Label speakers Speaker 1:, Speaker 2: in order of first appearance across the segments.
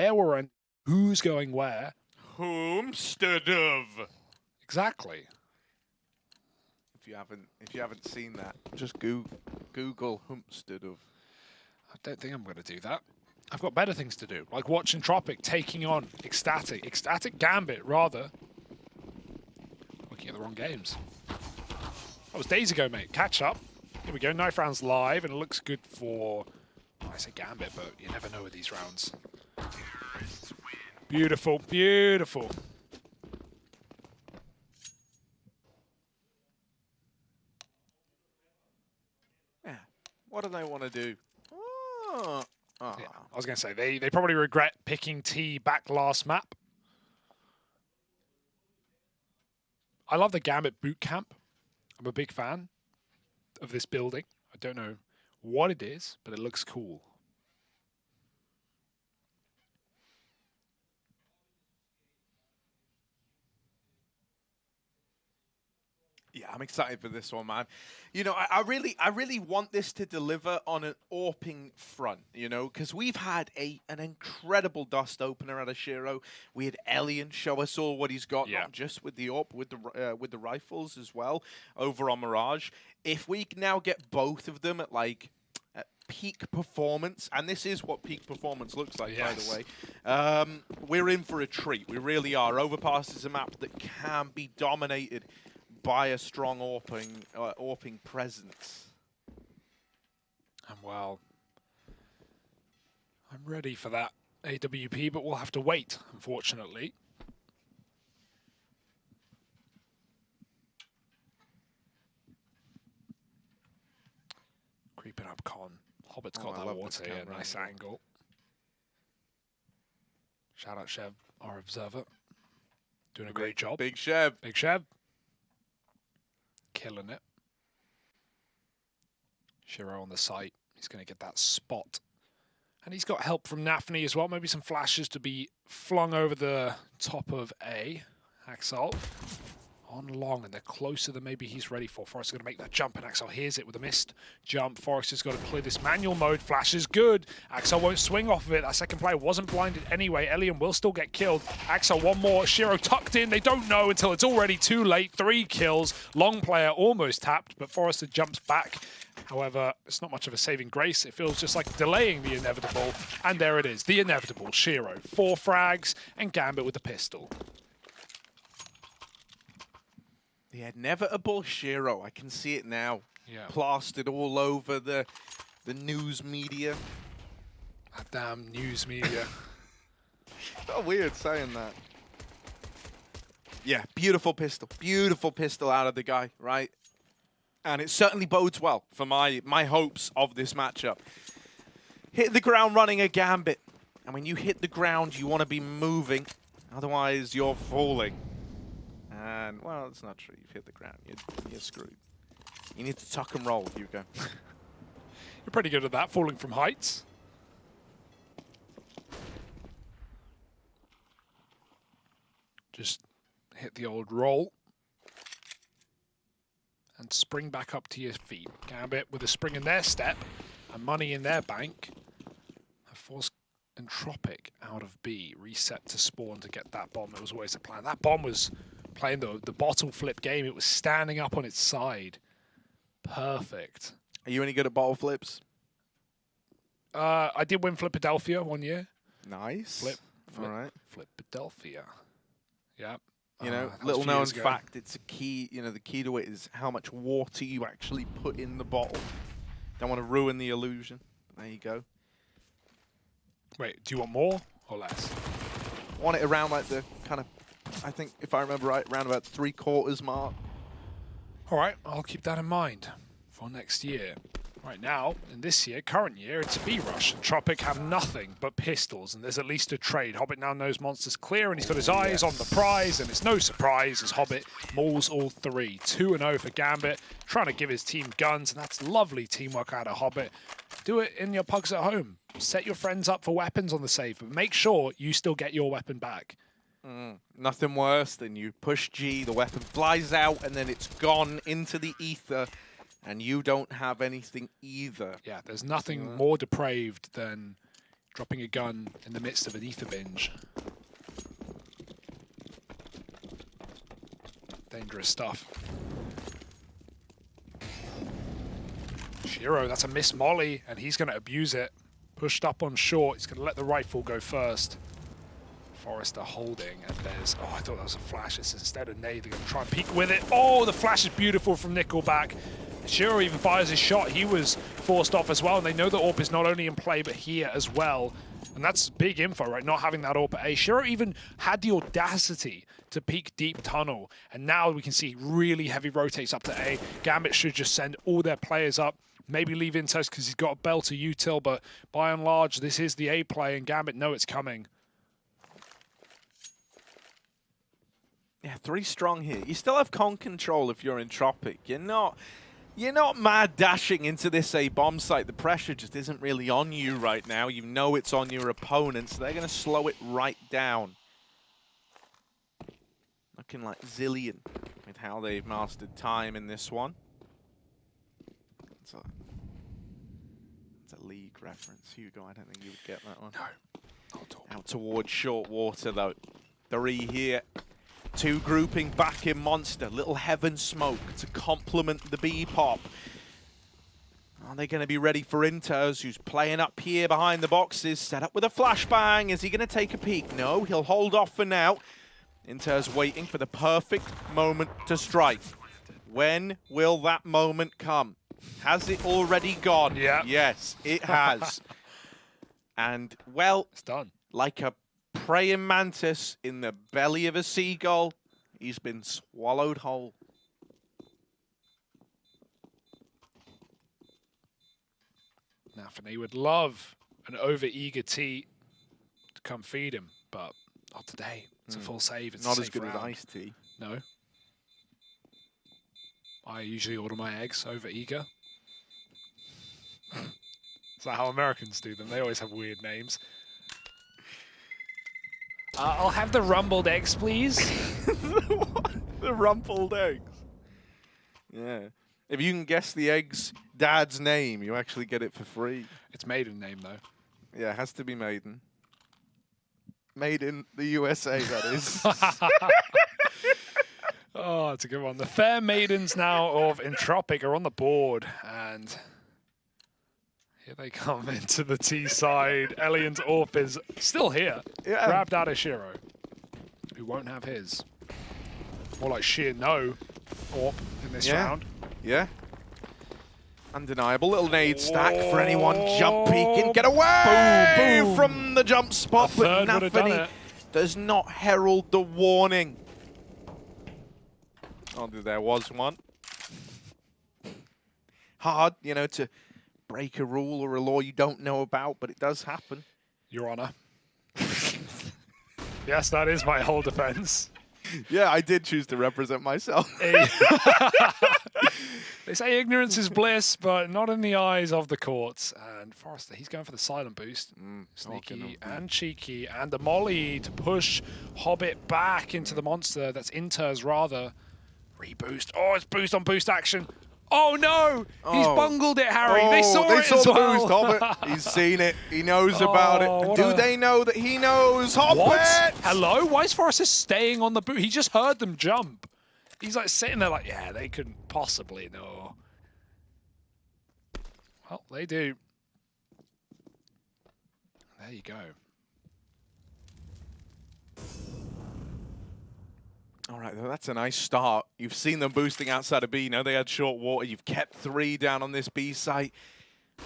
Speaker 1: where we're in, who's going where.
Speaker 2: Homestead of.
Speaker 1: Exactly.
Speaker 2: If you haven't seen that, just Google Homestead of.
Speaker 1: I don't think I'm going to do that. I've got better things to do, like watch Entropiq taking on Ecstatic Gambit, rather. Looking at the wrong games. That was days ago, mate. Catch up. Here we go, knife rounds live, and it looks good for, I say Gambit, but you never know with these rounds. Beautiful, beautiful.
Speaker 2: Yeah. What do they want to do? Oh. Oh.
Speaker 1: Yeah, I was going to say, they probably regret picking T back last map. I love the Gambit boot camp. I'm a big fan of this building. I don't know what it is, but it looks cool.
Speaker 2: Yeah, I'm excited for this one, man. You know, I really want this to deliver on an AWPing front, you know, because we've had an incredible dust opener at a Shiro. We had Elian show us all what he's got, not just with the AWP, with the rifles as well, over on Mirage. If we now get both of them at, like, at peak performance, and this is what peak performance looks like, by the way, we're in for a treat. We really are. Overpass is a map that can be dominated by a strong AWPing presence.
Speaker 1: And well, I'm ready for that AWP, but we'll have to wait, unfortunately. Creeping up Con. Hobbit's got that water here, nice angle. Shout out Chev, our observer. Doing a great job.
Speaker 2: Big Chev.
Speaker 1: Big Chev. Killing it. Shiro on the site. He's going to get that spot. And he's got help from Nafny as well. Maybe some flashes to be flung over the top of A. Axel on long, and they're closer than maybe he's ready for. Forrest is going to make that jump, and Axel hears it with a missed jump. Forrest has got to clear this manual mode. Flash is good. Axel won't swing off of it. That second player wasn't blinded anyway. Elian will still get killed. Axel, one more. Shiro tucked in. They don't know until it's already too late. 3 kills. Long player almost tapped, but Forrester jumps back. However, it's not much of a saving grace. It feels just like delaying the inevitable. And there it is, the inevitable. Shiro, 4 frags, and Gambit with the pistol.
Speaker 2: Yeah, inevitable Shiro. I can see it now.
Speaker 1: Yeah.
Speaker 2: Plastered all over the news media.
Speaker 1: That damn news media.
Speaker 2: So weird saying that. Yeah, beautiful pistol. Beautiful pistol out of the guy, right? And it certainly bodes well for my hopes of this matchup. Hit the ground running a Gambit. And when you hit the ground, you want to be moving. Otherwise, you're falling. And, well, it's not true. You've hit the ground. You're screwed. You need to tuck and roll, Hugo.
Speaker 1: You're pretty good at that, falling from heights. Just hit the old roll. And spring back up to your feet. Gambit with a spring in their step and money in their bank. Have forced Entropiq out of B. Reset to spawn to get that bomb. It was always the plan. That bomb was playing the bottle flip game. It was standing up on its side. Perfect.
Speaker 2: Are you any good at bottle flips?
Speaker 1: I did win Flipadelphia one year.
Speaker 2: Nice.
Speaker 1: Flip.
Speaker 2: All right.
Speaker 1: Flipadelphia. Yeah.
Speaker 2: You know, little known fact, it's a key, you know, the key to it is how much water you actually put in the bottle. Don't want to ruin the illusion. There you go.
Speaker 1: Wait, do you want more or less?
Speaker 2: Want it around like the kind of, I think, if I remember right, around about 3/4 mark.
Speaker 1: All right, I'll keep that in mind for next year. Right now, in this year, current year, it's a B-rush. Entropiq have nothing but pistols, and there's at least a trade. Hobbit now knows Monster's clear, and he's got his eyes on the prize, and it's no surprise as Hobbit mauls all 3. 2-0 for Gambit, trying to give his team guns, and that's lovely teamwork out of Hobbit. Do it in your pugs at home. Set your friends up for weapons on the save, but make sure you still get your weapon back.
Speaker 2: Nothing worse than you push G, the weapon flies out, and then it's gone into the ether. And you don't have anything either.
Speaker 1: Yeah, there's nothing more depraved than Dropping a gun in the midst of an ether binge. Dangerous stuff. Shiro, that's a miss molly, and he's going to abuse it. Pushed up on short, he's going to let the rifle go first. Forrester holding, and there's... Oh, I thought that was a flash. It's instead a nade. They're going to try and peek with it. Oh, the flash is beautiful from Nickelback. Shiro even fires his shot. He was forced off as well, and they know the AWP is not only in play, but here as well. And that's big info, right? Not having that AWP at A. Shiro even had the audacity to peek deep tunnel, and now we can see really heavy rotates up to A. Gambit should just send all their players up. Maybe leave Intes because he's got a bell to util, but by and large, this is the A play, and Gambit know it's coming.
Speaker 2: Yeah, 3 strong here. You still have con control if you're Entropiq. You're not mad dashing into this A bomb site. The pressure just isn't really on you right now. You know it's on your opponents. They're going to slow it right down. Looking like Zillion with how they've mastered time in this one. It's a league reference. Hugo, I don't think you would get that one.
Speaker 1: No, not at all.
Speaker 2: Out towards short water, though. 3 here. 2 grouping back in Monster. Little heaven smoke to complement the B pop. Are they going to be ready for Inters, who's playing up here behind the boxes? Set up with a flashbang. Is he going to take a peek? No, he'll hold off for now. Inters waiting for the perfect moment to strike. When will that moment come? Has it already gone?
Speaker 1: Yeah.
Speaker 2: Yes, it has. And, well,
Speaker 1: It's done.
Speaker 2: like a praying mantis in the belly of a seagull, he's been swallowed whole.
Speaker 1: Nafany would love an over-eager T to come feed him, but not today. It's a full save. It's
Speaker 2: Not
Speaker 1: a
Speaker 2: as
Speaker 1: safe
Speaker 2: good
Speaker 1: round.
Speaker 2: as iced tea.
Speaker 1: No. I usually order my eggs over-eager. Is that how Americans do them? They always have weird names. I'll have the rumbled eggs, please.
Speaker 2: The rumpled eggs. Yeah. If you can guess the egg's dad's name, you actually get it for free.
Speaker 1: It's maiden name, though.
Speaker 2: Yeah, it has to be maiden. Made in the USA, that is.
Speaker 1: Oh, it's a good one. The fair maidens now of Entropiq are on the board, and here they come into the T side. Elian's AWP is still here.
Speaker 2: Yeah.
Speaker 1: Grabbed out of Shiro, who won't have his. More like sheer no AWP in this round.
Speaker 2: Yeah. Undeniable. Little nade stack for anyone jump peeking. Get away
Speaker 1: Boom, boom.
Speaker 2: from the jump spot,
Speaker 1: A
Speaker 2: but
Speaker 1: third would have done
Speaker 2: Nafany
Speaker 1: it.
Speaker 2: does not herald the warning. Oh, there was one. Hard, you know, to break a rule or a law you don't know about, but it does happen.
Speaker 1: Your Honor. Yes, that is my whole defense.
Speaker 2: Yeah, I did choose to represent myself.
Speaker 1: They say ignorance is bliss, but not in the eyes of the courts. And Forrester, he's going for the silent boost. Sneaky and cheeky. And the molly to push Hobbit back into the monster. That's Inters, rather. Reboost. Oh, it's boost on boost action. Oh, no! He's bungled it, Harry. They saw it
Speaker 2: the
Speaker 1: as well.
Speaker 2: boost, Hobbit. He's seen it. He knows about it. And do they know that he knows? Hobbit!
Speaker 1: What? Hello? Why is Forrester staying on the boot? He just heard them jump. He's like sitting there like, yeah, they couldn't possibly know. Well, they do. There you go.
Speaker 2: All right, well, that's a nice start. You've seen them boosting outside of B. You know they had short water. You've kept 3 down on this B site.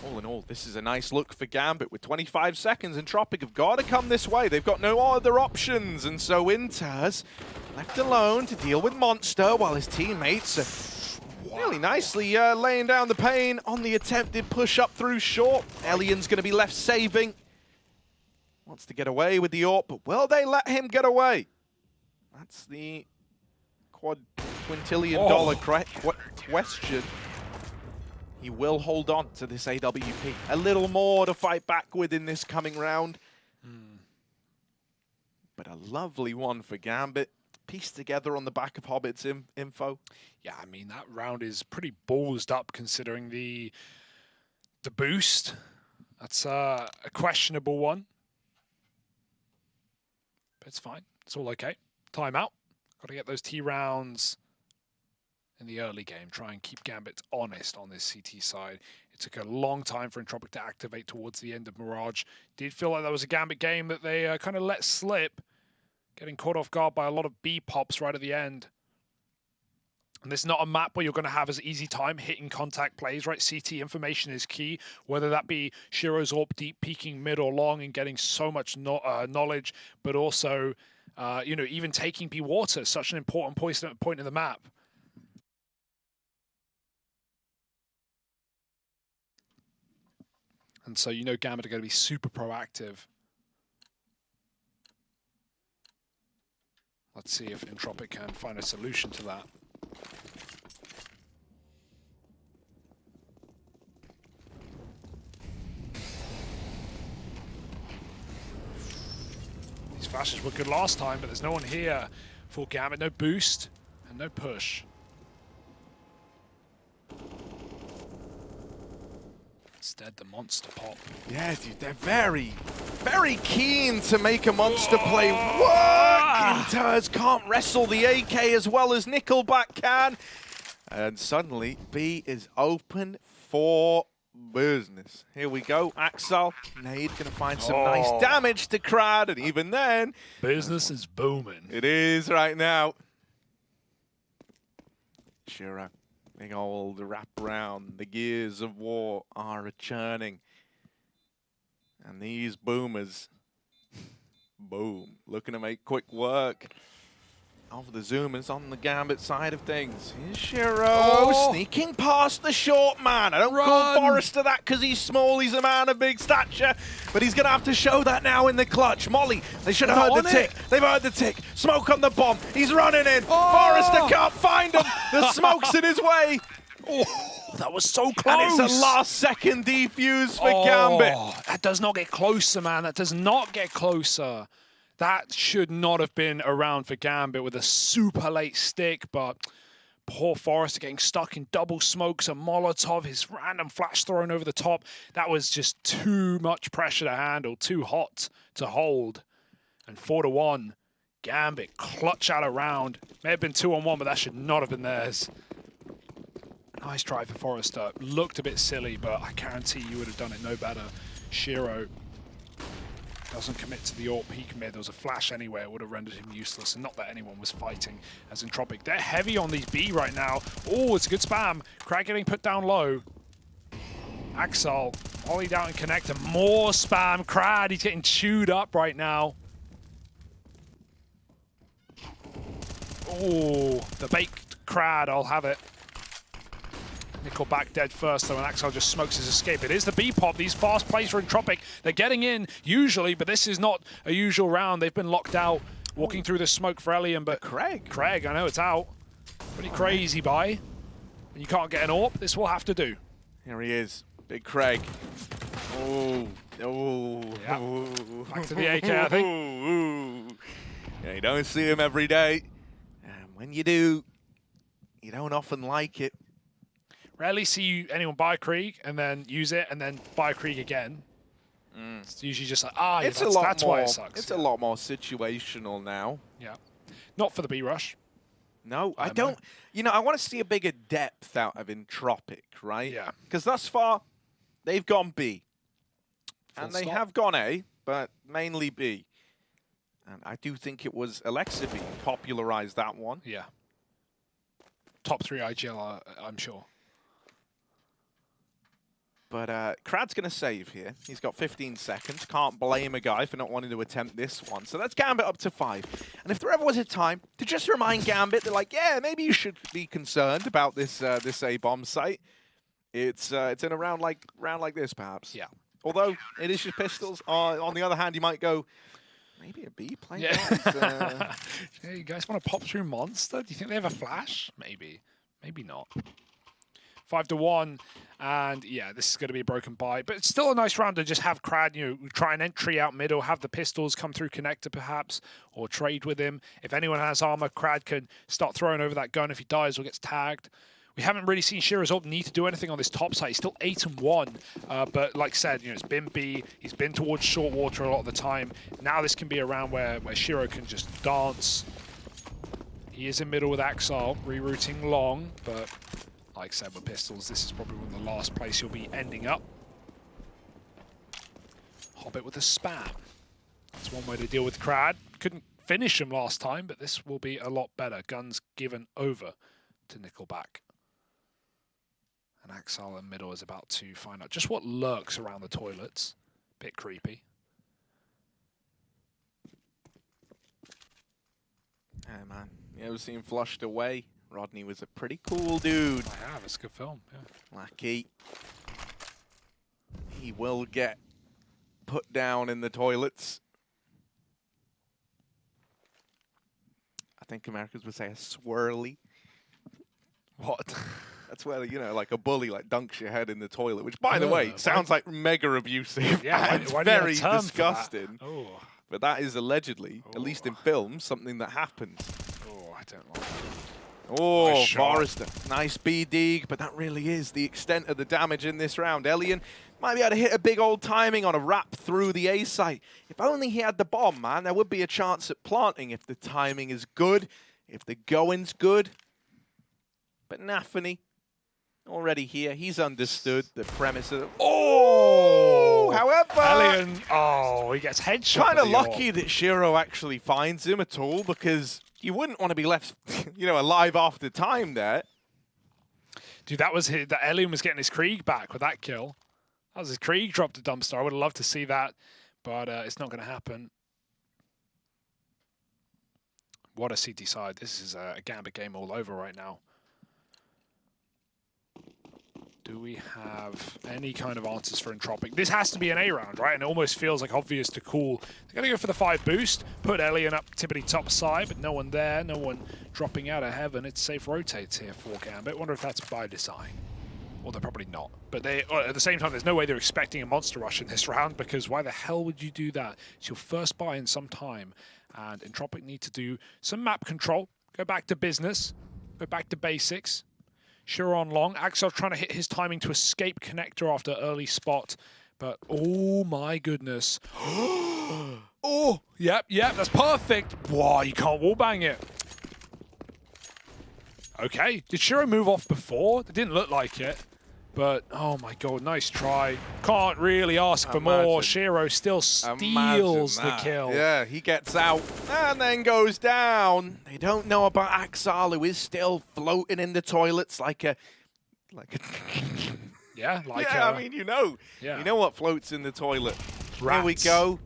Speaker 2: All in all, this is a nice look for Gambit with 25 seconds. Entropiq have got to come this way. They've got no other options. And so Inters left alone to deal with Monster while his teammates are really nicely laying down the pain on the attempted push up through short. Elian's going to be left saving. Wants to get away with the AWP, but will they let him get away? That's the quintillion dollar question. He will hold on to this AWP. A little more to fight back with in this coming round. But a lovely one for Gambit. Pieced together on the back of Hobbit's info.
Speaker 1: Yeah, I mean, that round is pretty ballsed up considering the boost That's a questionable one. But it's fine. It's all okay. Timeout. Got to get those T rounds in the early game. Try and keep Gambit honest on this CT side. It took a long time for Entropiq to activate towards the end of Mirage. Did feel like that was a Gambit game that they kind of let slip. Getting caught off guard by a lot of B pops right at the end. And this is not a map where you're going to have as easy time hitting contact plays, right? CT information is key, whether that be Shiro's AWP deep peeking mid or long and getting so much knowledge, but also, you know, even taking B water, such an important point in the map. And so, you know, Gambit are going to be super proactive. Let's see if Entropiq can find a solution to that. These flashes were good last time, but there's no one here for Gambit. No boost and no push. Instead, the monster pop.
Speaker 2: Yeah, dude, they're very, very keen to make a monster play work. Inters can't wrestle the AK as well as Nickelback can. And suddenly, B is open for business. Here we go. Axel, Nade gonna find some nice damage to Crad, and even then...
Speaker 1: Business is booming.
Speaker 2: It is right now. Shiro. Big old wrap around. The gears of war are churning. And these boomers, boom, looking to make quick work of the Zoomers on the Gambit side of things. Here's Shiro sneaking past the short man. I don't call Forrester that because he's small. He's a man of big stature. But he's going to have to show that now in the clutch. Molly, they should have heard the tick. They've heard the tick. Smoke on the bomb. He's running in. Forrester can't find him. The smoke's in his way.
Speaker 1: That was so close.
Speaker 2: And it's a last-second defuse for Gambit.
Speaker 1: That does not get closer, man. That does not get closer. That should not have been around for Gambit with a super late stick, but poor Forrester getting stuck in double smokes, a Molotov, his random flash thrown over the top. That was just too much pressure to handle, too hot to hold. And 4-1, Gambit clutch out a round. May have been 2-on-1, but that should not have been theirs. Nice try for Forrester. Looked a bit silly, but I guarantee you would have done it no better. Shiro doesn't commit to the AWP peak mid. There was a flash anyway. It would have rendered him useless, and not that anyone was fighting as Entropiq. They're heavy on these B right now. Oh, it's a good spam. Crag getting put down low. Axel, volleyed out and connector. More spam. Crad, he's getting chewed up right now. Oh, the baked Crad, I'll have it. Nickelback dead first, though, and Axel just smokes his escape. It is the B-pop, these fast plays for Entropiq. They're getting in, usually, but this is not a usual round. They've been locked out, walking through the smoke for Elian, but Craig, I know it's out. Pretty crazy buy. And you can't get an AWP, this will have to do.
Speaker 2: Here he is, Big Craig. Oh,
Speaker 1: yeah. Back to the AK, I think.
Speaker 2: Yeah, you don't see him every day. And when you do, you don't often like it.
Speaker 1: Rarely see anyone buy Krieg and then use it and then buy Krieg again. It's usually just like, yeah, that's why it sucks.
Speaker 2: It's a lot more situational now.
Speaker 1: Yeah. Not for the B-rush.
Speaker 2: No, I don't. You know, I want to see a bigger depth out of Entropiq, right?
Speaker 1: Yeah.
Speaker 2: Because thus far, they've gone B.
Speaker 1: Full
Speaker 2: and they
Speaker 1: stop.
Speaker 2: have gone A, but mainly B. And I do think it was Alexa B popularized that one.
Speaker 1: Yeah. Top 3 IGL, I'm sure.
Speaker 2: But Crad's going to save here. He's got 15 seconds. Can't blame a guy for not wanting to attempt this one. So that's Gambit up to 5. And if there ever was a time to just remind Gambit that, like, yeah, maybe you should be concerned about this this A-bomb site, it's in a round like this, perhaps.
Speaker 1: Yeah.
Speaker 2: Although it is just pistols. On the other hand, you might go, maybe a B play.
Speaker 1: Yeah. Hey, you guys want to pop through Monster? Do you think they have a flash? Maybe. Maybe not. 5-1, and yeah, this is going to be a broken buy, but it's still a nice round to just have Crad, you know, try an entry out middle, have the pistols come through connector perhaps, or trade with him. If anyone has armor, Crad can start throwing over that gun if he dies or gets tagged. We haven't really seen Shiro's ult need to do anything on this top side. He's still 8-1, but like I said, it's been B. He's been towards short water a lot of the time. Now this can be a round where Shiro can just dance. He is in middle with Axel, rerouting long, but like I said, with pistols, this is probably one of the last place you'll be ending up. Hobbit with a spam. That's one way to deal with Crad. Couldn't finish him last time, but this will be a lot better. Guns given over to Nickelback. And Axel in middle is about to find out just what lurks around the toilets. Bit creepy.
Speaker 2: Hey man, you ever seen Flushed Away? Rodney was a pretty cool dude.
Speaker 1: I have, it's a good film, yeah.
Speaker 2: Lucky. He will get put down in the toilets. I think Americans would say a swirly.
Speaker 1: What?
Speaker 2: That's where, like a bully dunks your head in the toilet, which, by the way, sounds like mega abusive.
Speaker 1: Yeah,
Speaker 2: it's
Speaker 1: why
Speaker 2: very
Speaker 1: do you have a term
Speaker 2: disgusting.
Speaker 1: for that? Oh.
Speaker 2: But that is allegedly, at least in films, something that happens.
Speaker 1: Oh, I don't like that.
Speaker 2: Oh,
Speaker 1: Nice shot.
Speaker 2: Forrester. Nice BD, but that really is the extent of the damage in this round. Elian might be able to hit a big old timing on a wrap through the A site. If only he had the bomb, man, there would be a chance at planting if the timing is good, if the going's good. But Nafany, already here, he's understood the premise of... Oh! However...
Speaker 1: Elian, he gets headshot.
Speaker 2: Kind of lucky that Shiro actually finds him at all, because you wouldn't want to be left, alive after time there.
Speaker 1: Dude, that Elian was getting his Krieg back with that kill. That was his Krieg dropped a dumpster. I would have loved to see that, but it's not going to happen. What a CT side. This is a Gambit game all over right now. Do we have any kind of answers for Entropiq? This has to be an A round, right? And it almost feels like obvious to Cool. They're going to go for the 5 boost, put Elian up tippity top side, but no one there, no one dropping out of heaven. It's safe rotates here for Gambit. Wonder if that's by design. Well, they're probably not. But at the same time, there's no way they're expecting a monster rush in this round, because why the hell would you do that? It's your first buy in some time, and Entropiq need to do some map control, go back to business, go back to basics. Shiro on long. Axel trying to hit his timing to escape connector after early spot. But, oh my goodness. Oh, yep, that's perfect. Wow, you can't wallbang it. Okay, did Shiro move off before? It didn't look like it. But, oh my god, nice try. Can't really ask for more. Shiro still steals the kill.
Speaker 2: Yeah, he gets out and then goes down. They don't know about Axel, who is still floating in the toilets like a...
Speaker 1: Yeah,
Speaker 2: I mean, you know what floats in the toilet.
Speaker 1: Rats.
Speaker 2: Here we go.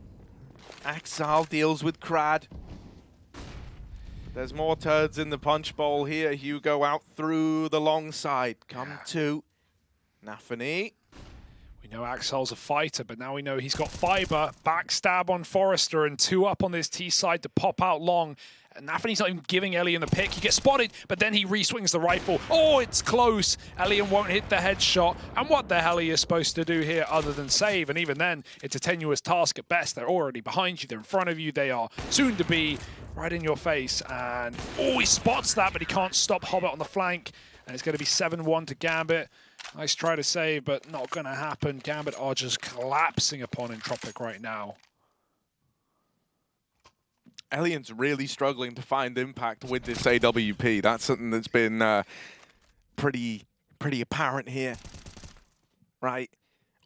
Speaker 2: Axel deals with Crad. There's more turds in the punch bowl here. Hugo out through the long side. Come to Nafany.
Speaker 1: We know Axel's a fighter, but now we know he's got fiber. Backstab on Forrester and 2 up on this T side to pop out long. And Nafany's not even giving Elian the pick. He gets spotted, but then he re-swings the rifle. Oh, it's close. Elian won't hit the headshot. And what the hell are you supposed to do here other than save? And even then, it's a tenuous task at best. They're already behind you. They're in front of you. They are soon to be right in your face. And, oh, he spots that, but he can't stop Hobbit on the flank. And it's going to be 7-1 to Gambit. Nice try to save, but not going to happen. Gambit are just collapsing upon Entropiq right now.
Speaker 2: Elian's really struggling to find impact with this AWP. That's something that's been pretty apparent here, right?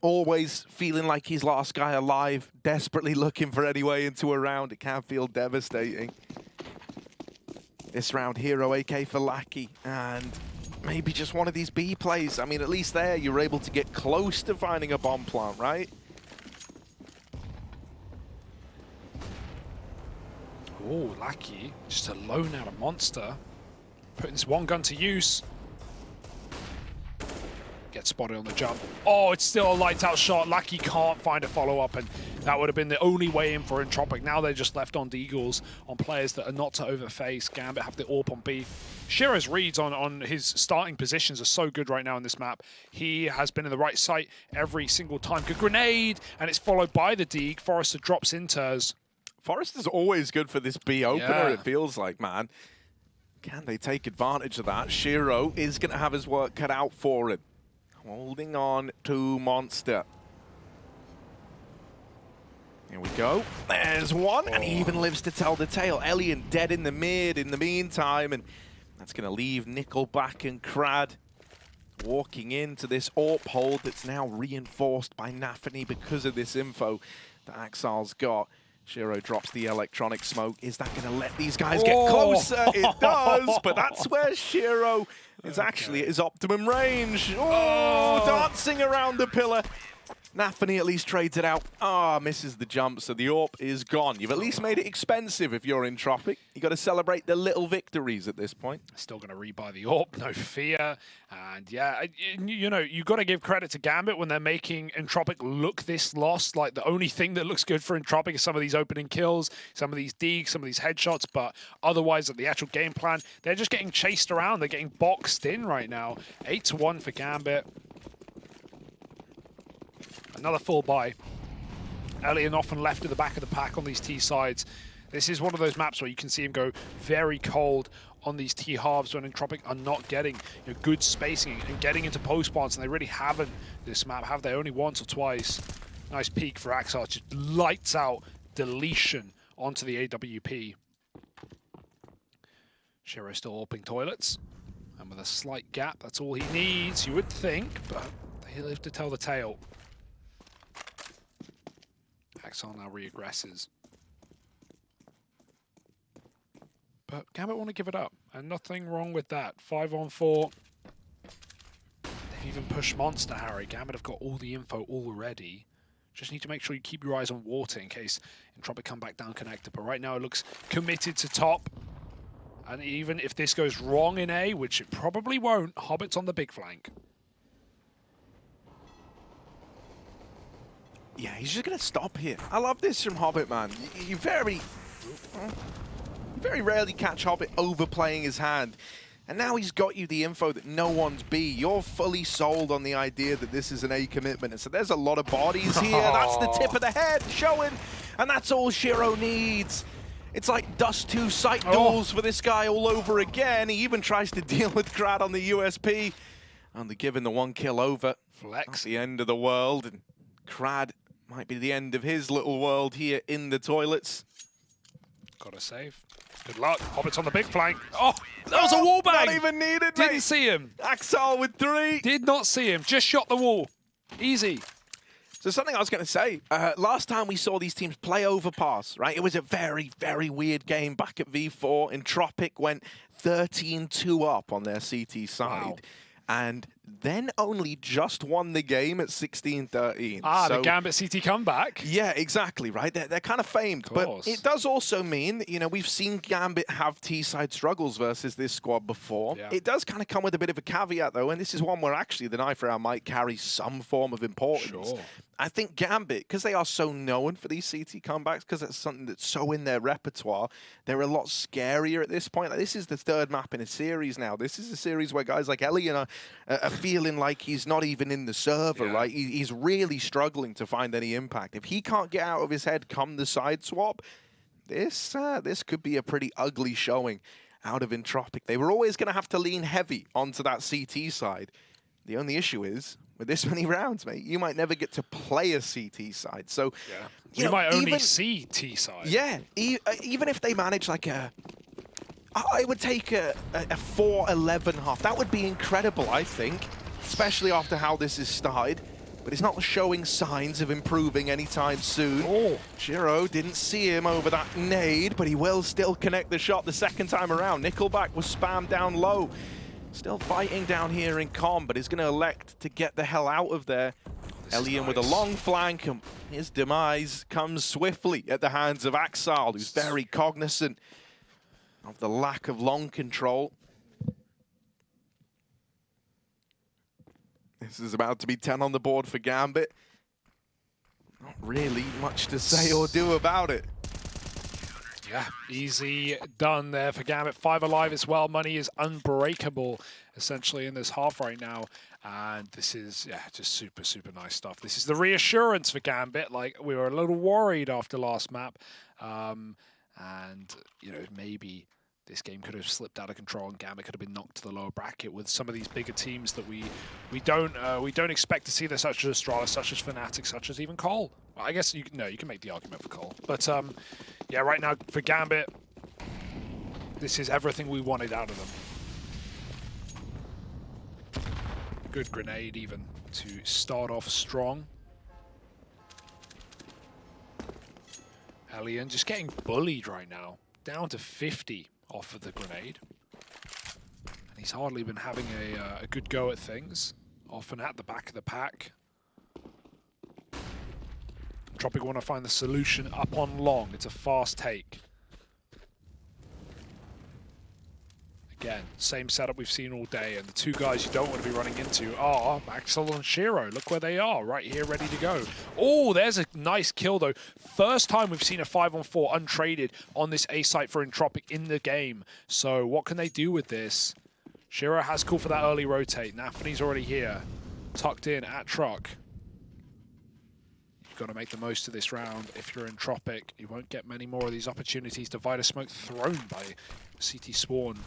Speaker 2: Always feeling like he's last guy alive, desperately looking for any way into a round. It can feel devastating. This round, Hero AK for Lackey, and maybe just one of these B plays. I mean, at least there, you're able to get close to finding a bomb plant, right?
Speaker 1: Oh, Lackey, just alone out a monster. Putting this one gun to use. Gets spotted on the jump. Oh, it's still a lights out shot. Lackey can't find a follow-up, and that would have been the only way in for Entropiq. Now they're just left on Deagles, on players that are not to overface. Gambit have the AWP on B. Shiro's reads on his starting positions are so good right now in this map. He has been in the right site every single time. Good grenade, and it's followed by the Deag. Forrester drops inters.
Speaker 2: Forrester's always good for this B opener, it feels like, man. Can they take advantage of that? Shiro is going to have his work cut out for him. Holding on to Monster. Here we go. There's one, and he even lives to tell the tale. Elian dead in the mid in the meantime, and that's going to leave Nickelback and Crad walking into this AWP hold that's now reinforced by Nafany because of this info that Axal's got. Shiro drops the electronic smoke. Is that going to let these guys get closer? It does, but that's where Shiro is actually at his optimum range. Oh, dancing around the pillar. Nafany at least trades it out. Misses the jump, so the AWP is gone. You've at least made it expensive if you're Entropiq. You got to celebrate the little victories at this point.
Speaker 1: Still going to rebuy the AWP, no fear. And yeah, you know, you got to give credit to Gambit when they're making Entropiq look this lost. Like, the only thing that looks good for Entropiq is some of these opening kills, some of these deags, some of these headshots, but otherwise, at the actual game plan, they're just getting chased around. They're getting boxed in right now. 8-1 for Gambit. Another full buy. Elian often left at the back of the pack on these T sides. This is one of those maps where you can see him go very cold on these T halves when Entropiq are not getting good spacing and getting into post spawns, and they really haven't this map, have they? Only once or twice. Nice peek for Axel, just lights out deletion onto the AWP. Shiro still AWPing toilets, and with a slight gap, that's all he needs, you would think, but they live to tell the tale. Axel now re-aggresses. But Gambit want to give it up, and nothing wrong with that. 5-on-4. They've even pushed Monster, Harry. Gambit have got all the info already. Just need to make sure you keep your eyes on water in case Entropiq come back down connector. But right now it looks committed to top. And even if this goes wrong in A, which it probably won't, Hobbit's on the big flank.
Speaker 2: Yeah, he's just going to stop here. I love this from Hobbit, man. You very rarely catch Hobbit overplaying his hand. And now he's got you the info that no one's B. You're fully sold on the idea that this is an A commitment. And so there's a lot of bodies here. That's the tip of the head showing. And that's all Shiro needs. It's like Dust 2 sight duels for this guy all over again. He even tries to deal with Crad on the USP. Only giving the 1 kill over.
Speaker 1: Flex.
Speaker 2: At the end of the world. And Crad might be the end of his little world here in the toilets.
Speaker 1: Gotta save. Good luck. Hobbit's on the big flank. Oh, that was a wallbang.
Speaker 2: Not even needed,
Speaker 1: Didn't
Speaker 2: mate.
Speaker 1: see him.
Speaker 2: Axel with 3.
Speaker 1: Did not see him. Just shot the wall. Easy.
Speaker 2: So something I was going to say, last time we saw these teams play Overpass, right? It was a very, very weird game back at V4. Entropiq went 13-2 up on their CT side. Wow. And then only just won the game at 16-13.
Speaker 1: So, the Gambit CT comeback.
Speaker 2: Yeah, exactly, right? They're kind of famed. But it does also mean that, we've seen Gambit have T-side struggles versus this squad before. Yeah. It does kind of come with a bit of a caveat, though, and this is one where actually the knife round might carry some form of importance. Sure. I think Gambit, because they are so known for these CT comebacks, because it's something that's so in their repertoire, they're a lot scarier at this point. Like, this is the 3rd map in a series now. This is a series where guys like Elian are feeling like he's not even in the server, right? He's really struggling to find any impact. If he can't get out of his head come the side swap, this could be a pretty ugly showing out of Entropiq. They were always going to have to lean heavy onto that CT side. The only issue is, with this many rounds, mate, you might never get to play a CT side. So,
Speaker 1: you might only see T side.
Speaker 2: Yeah, even if they manage like I would take a 4-11 half. That would be incredible, I think, especially after how this is started. But it's not showing signs of improving anytime soon. Shiro didn't see him over that nade, but he will still connect the shot the second time around. Nickelback was spammed down low. Still fighting down here in com, but is going to elect to get the hell out of there. Elian with a long flank, and his demise comes swiftly at the hands of Axal, who's very cognizant of the lack of long control. This is about to be 10 on the board for Gambit. Not really much to say or do about it.
Speaker 1: Yeah, easy done there for Gambit. 5 alive as well. Money is unbreakable, essentially, in this half right now. And this is, just super, super nice stuff. This is the reassurance for Gambit. Like, we were a little worried after last map. And, maybe this game could have slipped out of control and Gambit could have been knocked to the lower bracket with some of these bigger teams that we don't expect to see there, such as Astralis, such as Fnatic, such as even Cole. Well, I guess you can make the argument for Cole, but yeah, right now for Gambit, this is everything we wanted out of them. Good grenade even to start off strong. Alien just getting bullied right now, down to 50 off of the grenade. And he's hardly been having a good go at things, often at the back of the pack. Entropiq want to find the solution up on long. It's a fast take. Again, same setup we've seen all day, and the two guys you don't want to be running into are Axel and Shiro. Look where they are, right here, ready to go. Oh, there's a nice kill, though. First time we've seen a 5-on-4 untraded on this A site for Entropiq in the game. So what can they do with this? Shiro has called for that early rotate. Nafany's already here, tucked in at truck. You've got to make the most of this round. If you're Entropiq, you won't get many more of these opportunities. Divider smoke thrown by CT Sworn.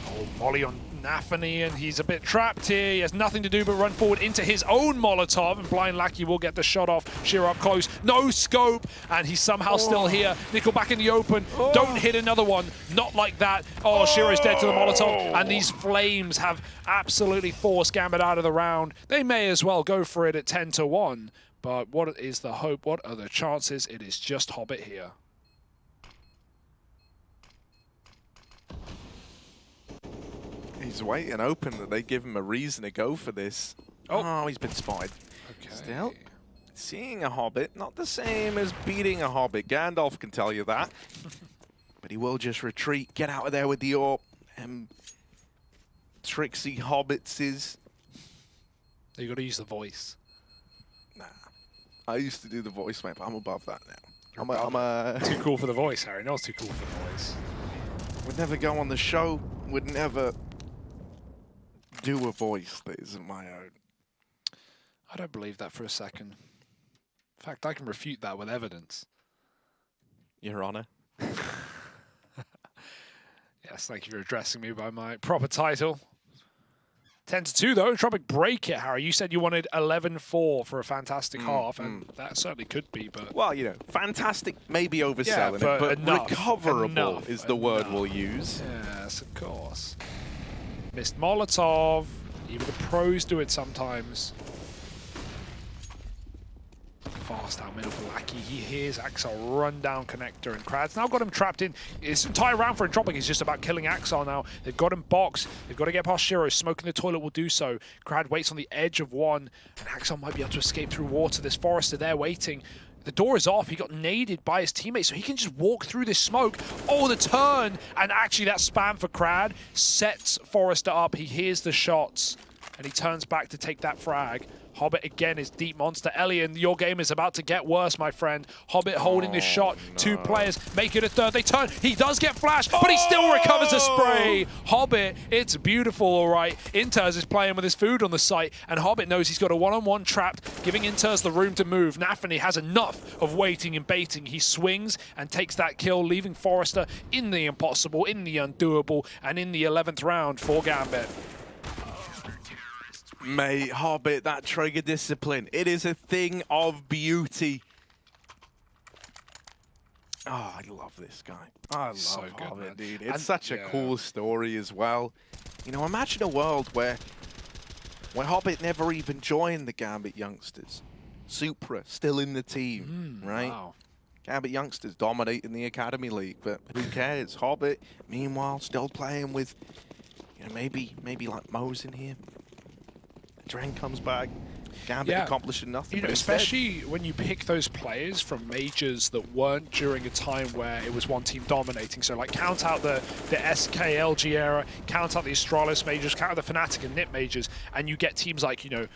Speaker 1: Oh, Molly on Nafany, and he's a bit trapped here. He has nothing to do but run forward into his own Molotov, and Blind Lackey will get the shot off. Shiro up close, no scope, and he's somehow still here. Nickel back in the open. Don't hit another one. Not like that. Oh, Shiro's dead to the Molotov, and these flames have absolutely forced Gambit out of the round. They may as well go for it at 10-1. But what is the hope? What are the chances? It is just Hobbit here.
Speaker 2: He's waiting open that they give him a reason to go for this. Oh, he's been spotted.
Speaker 1: Okay.
Speaker 2: Still, seeing a Hobbit, not the same as beating a Hobbit. Gandalf can tell you that. But he will just retreat, get out of there with the AWP. Tricksy Hobbits is...
Speaker 1: You got to use the voice.
Speaker 2: Nah. I used to do the voice, mate, but I'm above that now.
Speaker 1: I'm too cool for the voice, Harry. No, it's too cool for the voice.
Speaker 2: Would never go on the show. Would never do a voice that isn't my own.
Speaker 1: I don't believe that for a second. In fact, I can refute that with evidence.
Speaker 2: Your Honor.
Speaker 1: Yes, thank you for addressing me by my proper title. 10-2 though. Entropiq break it, Harry. You said you wanted 11-4 for a fantastic half, and that certainly could be, but...
Speaker 2: Well, you know, fantastic, maybe overselling it, but
Speaker 1: enough,
Speaker 2: recoverable is the word we'll use.
Speaker 1: Yes, of course. Missed Molotov. Even the pros do it sometimes. Fast out middle for Lackey. He hears Axel run down connector, and Krad's now got him trapped in. This entire round for Entropiq is just about killing Axel now. They've got him boxed. They've got to get past Shiro. Smoking the toilet will do so. Krad waits on the edge of one, and Axel might be able to escape through water. There's Forrester there waiting. The door is off. He got naded by his teammates, so he can just walk through this smoke. Oh, the turn! And actually that spam for Krad sets Forrester up. He hears the shots, and he turns back to take that frag. Hobbit again is deep monster. Elian, your game is about to get worse, my friend. Hobbit holding this shot. No. Two players make it a third. They turn. He does get flashed, but he still recovers a spray. Hobbit, it's beautiful, all right. Inters is playing with his food on the site, and Hobbit knows he's got a one-on-one trapped, giving Inters the room to move. Nafany has enough of waiting and baiting. He swings and takes that kill, leaving Forrester in the impossible, in the undoable, and in the 11th round for Gambit.
Speaker 2: Mate, Hobbit, that trigger discipline, it is a thing of beauty. Oh, I love this guy. I love
Speaker 1: so
Speaker 2: Hobbit,
Speaker 1: good,
Speaker 2: dude. It's such a cool story as well. You know, imagine a world where Hobbit never even joined the Gambit youngsters. Supra still in the team, right? Wow. Gambit youngsters dominating the Academy League, but who cares? Hobbit, meanwhile, still playing with, you know, maybe like Mo's in here. Dren comes back, Gambit accomplishing nothing.
Speaker 1: You know, especially when you pick those players from majors that weren't during a time where it was one team dominating. So like count out the SKLG era, count out the Astralis majors, count out the Fnatic and NIP majors, and you get teams like major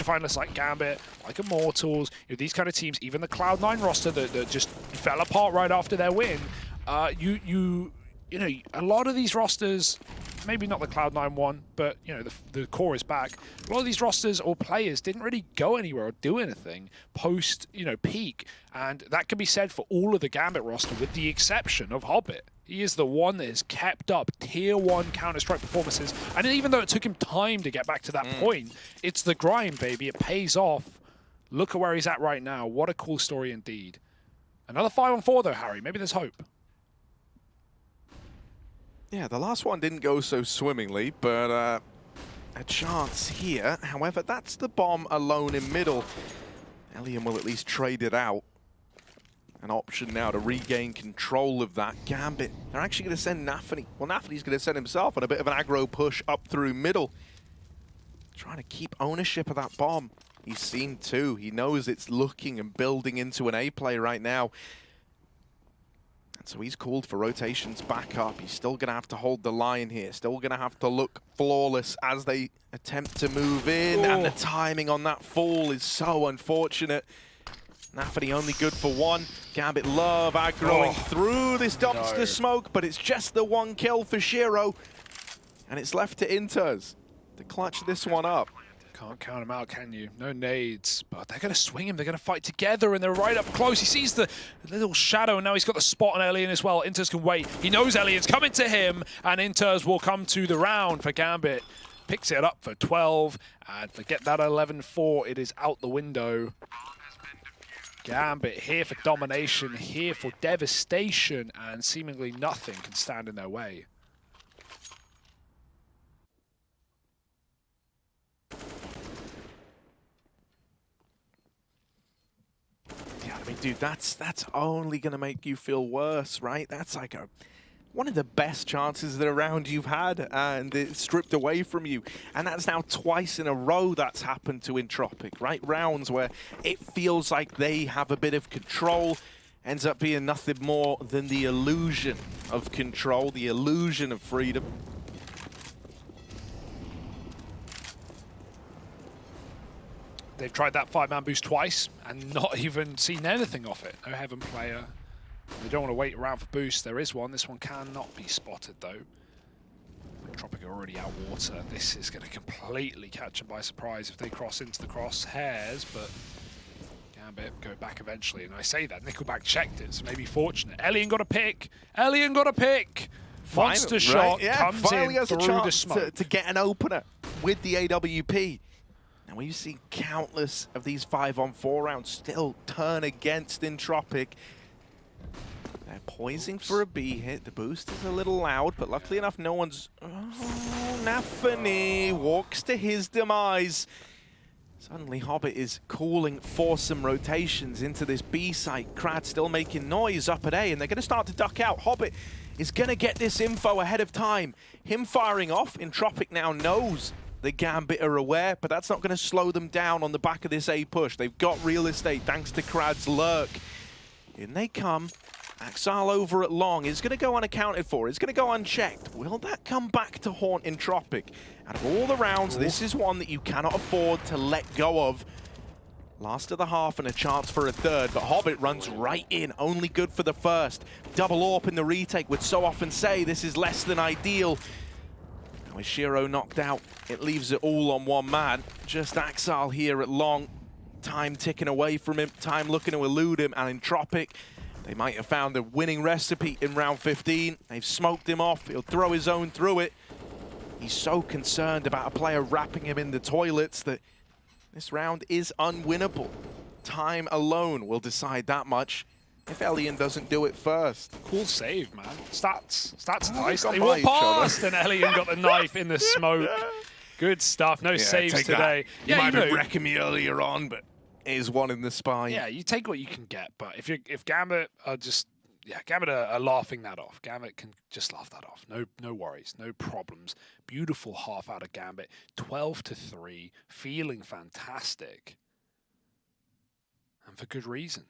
Speaker 1: finalists like Gambit, like Immortals, these kind of teams, even the Cloud9 roster that just fell apart right after their win. You know, a lot of these rosters maybe not the Cloud9 one, but you know the core is back. A lot of these rosters or players didn't really go anywhere or do anything post peak, and that can be said for all of the Gambit roster, with the exception of Hobbit. He is the one that has kept up tier 1 Counter-Strike performances, and even though it took him time to get back to that point, it's the grind, baby. It pays off. Look at where he's at right now. What a cool story indeed. Another 5-on-4 though, Harry. Maybe there's hope.
Speaker 2: Yeah, the last one didn't go so swimmingly, but a chance here. However, that's the bomb alone in middle. Elian will at least trade it out. An option now to regain control of that. Gambit, they're actually going to send Nafany. Well, Nafany's going to send himself on a bit of an aggro push up through middle. Trying to keep ownership of that bomb. He's seen too. He knows it's looking and building into an A play right now. And so he's called for rotations back up. He's still going to have to hold the line here. Still going to have to look flawless as they attempt to move in. And the timing on that fall is so unfortunate. Nafany only good for one. Gambit love aggroing through this dumpster smoke, but it's just the one kill for Shiro. And it's left to Inters to clutch this one up.
Speaker 1: Can't count him out, can you? No nades, but they're going to swing him. They're going to fight together, and they're right up close. He sees the little shadow, and now he's got the spot on Elian as well. Inters can wait. He knows Elian's coming to him, and Inters will come to the round for Gambit. Picks it up for 12, and forget that 11-4. It is out the window. Gambit here for domination, here for devastation, and seemingly nothing can stand in their way.
Speaker 2: I mean, dude, that's only going to make you feel worse, right? That's like one of the best chances of the round you've had, and it's stripped away from you. And that's now twice in a row that's happened to Entropiq, right? Rounds where it feels like they have a bit of control, ends up being nothing more than the illusion of control, the illusion of freedom.
Speaker 1: They've tried that 5-man boost twice and not even seen anything off it. No Heaven player. They don't want to wait around for boost. There is one. This one cannot be spotted, though. Entropiq are already out water. This is going to completely catch them by surprise if they cross into the crosshairs, but Gambit go back eventually. And I say that, Nickelback checked it, so maybe fortunate. Elian got a pick. Elian got a pick. Monster shot comes
Speaker 2: finally
Speaker 1: in
Speaker 2: has a
Speaker 1: through
Speaker 2: chance
Speaker 1: the smoke.
Speaker 2: to get an opener with the AWP. And we've seen countless of these 5-on-4 rounds still turn against Entropiq. They're poising for a B hit. The boost is a little loud, but luckily enough, no one's... Oh, Nafany walks to his demise. Suddenly, Hobbit is calling for some rotations into this B site. Krad still making noise up at A, and they're going to start to duck out. Hobbit is going to get this info ahead of time. Him firing off, Entropiq now knows the Gambit are aware, but that's not going to slow them down on the back of this A push. They've got real estate thanks to Krad's lurk. In they come. Axal over at long is going to go unaccounted for. It's going to go unchecked. Will that come back to haunt Entropiq? Out of all the rounds, this is one that you cannot afford to let go of. Last of the half and a chance for a third, but Hobbit runs right in. Only good for the first. Double AWP in the retake would so often say this is less than ideal. With Shiro knocked out, it leaves it all on one man. Just Axal here at long. Time ticking away from him, time looking to elude him, and Entropiq, they might have found a winning recipe in round 15. They've smoked him off, he'll throw his own through it. He's so concerned about a player wrapping him in the toilets that this round is unwinnable. Time alone will decide that much. If Elian doesn't do it first.
Speaker 1: Cool save, man. Stats nice. They walked past and Elian got the knife in the smoke. Good stuff. No saves today.
Speaker 2: You might have wrecked me earlier on, but here's one in the spine.
Speaker 1: Yeah, you take what you can get. But if Gambit are just Gambit are laughing that off. Gambit can just laugh that off. No worries, no problems. Beautiful half out of Gambit. 12-3, feeling fantastic, and for good reason.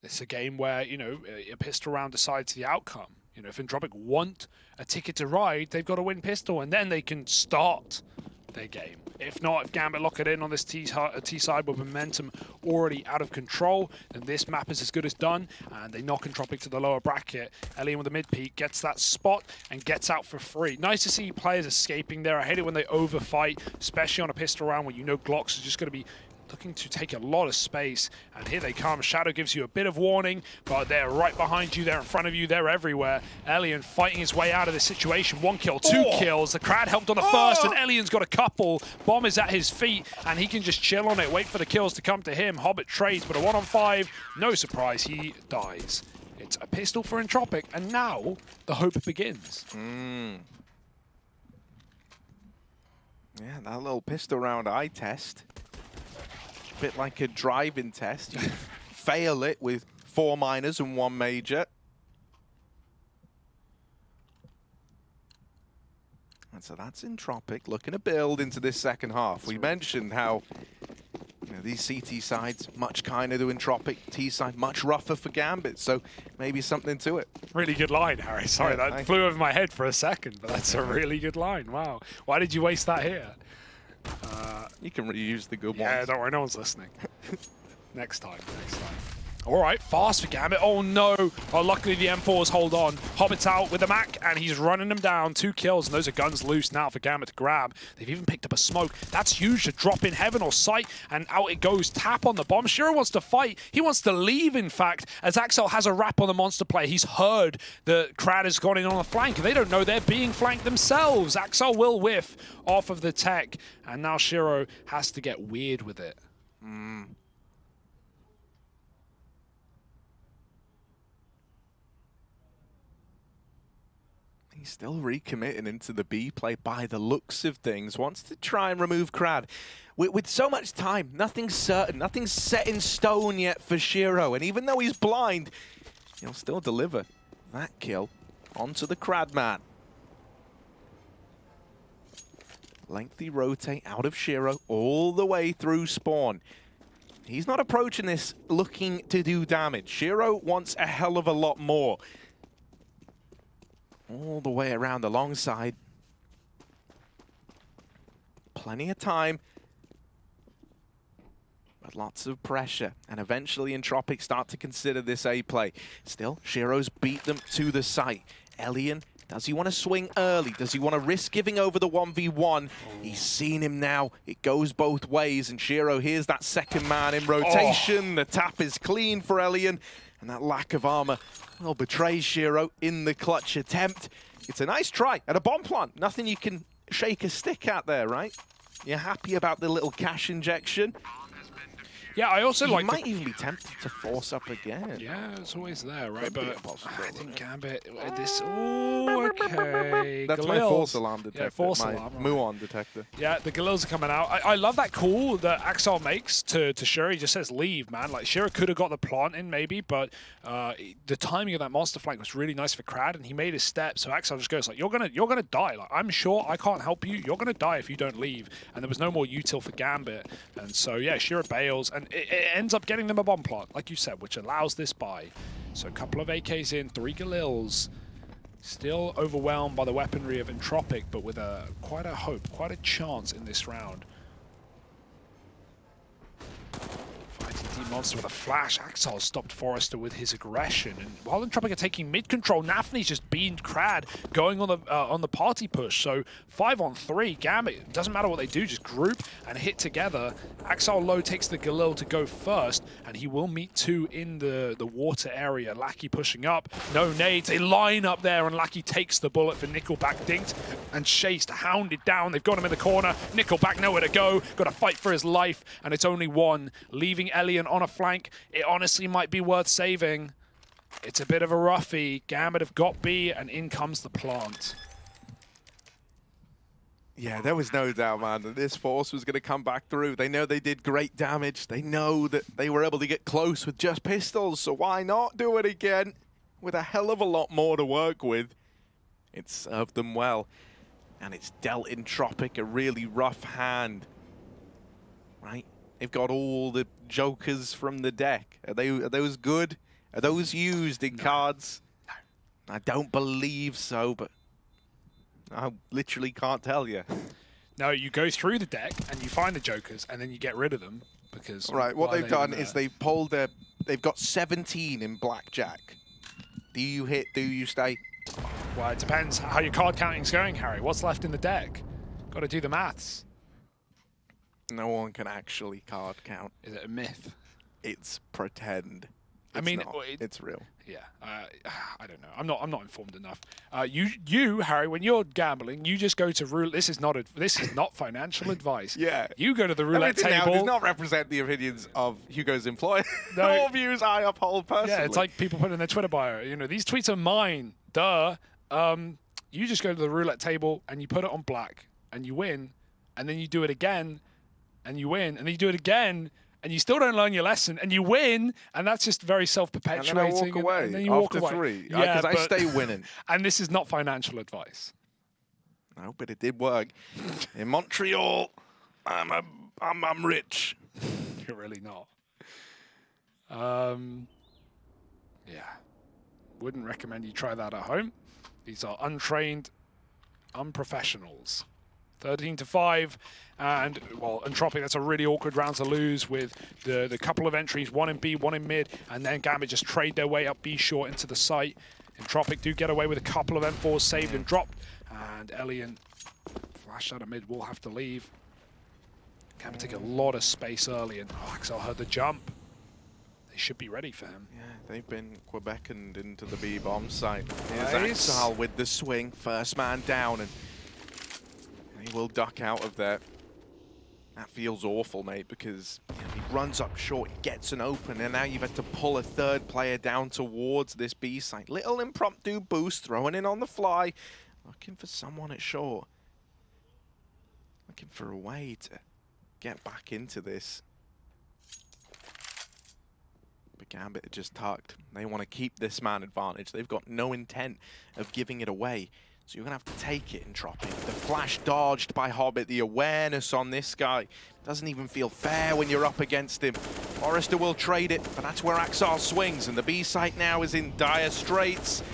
Speaker 1: It's a game where, a pistol round decides the outcome. If Entropiq want a ticket to ride, they've got to win pistol, and then they can start their game. If not, if Gambit lock it in on this T side with momentum already out of control, then this map is as good as done, and they knock Entropiq to the lower bracket. Elian with the mid peak gets that spot and gets out for free. Nice to see players escaping there. I hate it when they overfight, especially on a pistol round where you know Glocks is just going to be looking to take a lot of space, and here they come. Shadow gives you a bit of warning, but they're right behind you, they're in front of you, they're everywhere. Elian fighting his way out of this situation. 1 kill, 2 kills. The crowd helped on the first, and Elian's got a couple. Bomb is at his feet, and he can just chill on it, wait for the kills to come to him. Hobbit trades, but a 1-on-5, no surprise, he dies. It's a pistol for Entropiq, and now the hope begins.
Speaker 2: Yeah, that little pistol round eye test. Bit like a driving test. You fail it with 4 minors and 1 major. And so that's Entropiq looking to build into this second half. We mentioned how these CT sides much kinder to Entropiq, T side much rougher for Gambit, so maybe something to it.
Speaker 1: Really good line, Harry. Sorry,
Speaker 2: Yeah,
Speaker 1: that flew over my head for a second, but that's a really good line. Wow. Why did you waste that here?
Speaker 2: You can reuse the good ones.
Speaker 1: Yeah, don't worry, no one's listening. Next time. All right, fast for Gambit. Oh, no. Oh, luckily the M4s hold on. Hobbit's out with the Mac, and he's running them down. 2 kills, and those are guns loose now for Gambit to grab. They've even picked up a smoke. That's huge to drop in heaven or sight, and out it goes. Tap on the bomb. Shiro wants to fight. He wants to leave, in fact, as Axel has a wrap on the monster player. He's heard the crowd has gone in on the flank. They don't know they're being flanked themselves. Axel will whiff off of the tech, and now Shiro has to get weird with it.
Speaker 2: He's still recommitting into the B play by the looks of things. Wants to try and remove Crad. With so much time, nothing's certain, nothing's set in stone yet for Shiro. And even though he's blind, he'll still deliver that kill onto the Crad man. Lengthy rotate out of Shiro all the way through spawn. He's not approaching this looking to do damage. Shiro wants a hell of a lot more. All the way around alongside. Plenty of time. But lots of pressure. And eventually Entropiq start to consider this A play. Still, Shiro's beat them to the site. Elian, does he want to swing early? Does he want to risk giving over the 1v1? He's seen him now. It goes both ways. And Shiro, here's that second man in rotation. The tap is clean for Elian. And that lack of armor will betray Shiro in the clutch attempt. It's a nice try at a bomb plant. Nothing you can shake a stick at there, right? You're happy about the little cash injection.
Speaker 1: Yeah, I also like.
Speaker 2: You might even be tempted to force up again.
Speaker 1: Yeah, it's always there, right?
Speaker 2: Could be
Speaker 1: But
Speaker 2: a possibility.
Speaker 1: I think Gambit. This. Oh, okay.
Speaker 2: That's my
Speaker 1: Galils.
Speaker 2: false alarm detector.
Speaker 1: Yeah, false
Speaker 2: my
Speaker 1: alarm.
Speaker 2: Muon detector.
Speaker 1: Yeah, the Galils are coming out. I love that call that Axel makes to Shiro. He just says, leave, man. Like, Shiro could have got the plant in, maybe, but the timing of that monster flank was really nice for Crad, and he made his step, so Axel just goes, like, you're gonna die. Like, I'm sure I can't help you. You're gonna die if you don't leave. And there was no more util for Gambit. And so, yeah, Shiro bails, and it ends up getting them a bomb plant, like you said, which allows this buy. So a couple of AKs in, 3 Galils. Still overwhelmed by the weaponry of Entropiq, but with quite a hope, quite a chance in this round. Fighting Deep Monster with a flash. Axel stopped Forrester with his aggression, and while Entropiq are taking mid control, Nafny's just beamed Crad going on the party push. So 5-on-3, Gambit, doesn't matter what they do, just group and hit together. Axel Low takes the Galil to go first, and he will meet 2 in the water area. Lackey pushing up, no nades, they line up there, and Lackey takes the bullet for Nickelback, dinked and chased, hounded down. They've got him in the corner. Nickelback nowhere to go, got to fight for his life, and it's only 1, leaving Elian on a flank. It honestly might be worth saving. It's a bit of a roughie. Gambit have got B, and in comes the plant.
Speaker 2: Yeah, there was no doubt, man, that this force was going to come back through. They know they did great damage. They know that they were able to get close with just pistols, so why not do it again with a hell of a lot more to work with? It served them well, and it's dealt Entropiq a really rough hand, right? They've got all the jokers from the deck. Are those good? Are those used in cards? No. I don't believe so, but I literally can't tell you.
Speaker 1: No, you go through the deck and you find the jokers and then you get rid of them because...
Speaker 3: Right, what
Speaker 1: why are
Speaker 3: they've
Speaker 1: they
Speaker 3: done
Speaker 1: even
Speaker 3: is
Speaker 1: there?
Speaker 3: they've pulled their... They've got 17 in blackjack. Do you hit? Do you stay?
Speaker 1: Well, it depends how your card counting's going, Harry. What's left in the deck? Got to do the maths.
Speaker 3: No one can actually card count.
Speaker 1: Is it a myth?
Speaker 3: It's pretend.
Speaker 1: I
Speaker 3: It's
Speaker 1: mean,
Speaker 3: not. It's real.
Speaker 1: Yeah, I don't know. I'm not informed enough. You, Harry, when you're gambling, you just go to roulette. This is not financial advice.
Speaker 3: Yeah.
Speaker 1: You go to the roulette
Speaker 3: Everything now
Speaker 1: table.
Speaker 3: does not represent the opinions of Hugo's employer.
Speaker 1: No.
Speaker 3: All views I uphold personally.
Speaker 1: Yeah, it's like people put in their Twitter bio. You know, these tweets are mine. Duh. You just go to the roulette table and you put it on black and you win, and then you do it again and you win, and then you do it again. And you still don't learn your lesson, and you win, and that's just very self-perpetuating.
Speaker 3: And then I walk away
Speaker 1: and then you walk
Speaker 3: after
Speaker 1: away.
Speaker 3: 3,
Speaker 1: Yeah,
Speaker 3: because I stay winning.
Speaker 1: And this is not financial advice.
Speaker 3: No, but it did work. In Montreal, I'm rich.
Speaker 1: You're really not. Yeah, wouldn't recommend you try that at home. These are untrained, unprofessionals. 13-5, and well, Entropiq, that's a really awkward round to lose with the couple of entries, one in B, one in mid, and then Gambit just trade their way up B short into the site. Entropiq do get away with a couple of M4s saved and dropped, and Elian flashed out of mid, will have to leave. Gambit take a lot of space early, and Axel heard the jump. They should be ready for him.
Speaker 3: Yeah, they've been Quebeckened into the B bomb site. Here's
Speaker 1: Nice.
Speaker 3: Axel with the swing, first man down, and he will duck out of there. That feels awful, mate, because he runs up short, gets an open, and now you've had to pull a third player down towards this B site. Little impromptu boost, throwing in on the fly, looking for someone at short. Looking for a way to get back into this. But Gambit are just tucked. They want to keep this man advantage. They've got no intent of giving it away. So you're going to have to take it, Entropiq. The flash dodged by Hobbit. The awareness on this guy doesn't even feel fair when you're up against him. Forrester will trade it, but that's where Axel swings. And the B site now is in dire straits.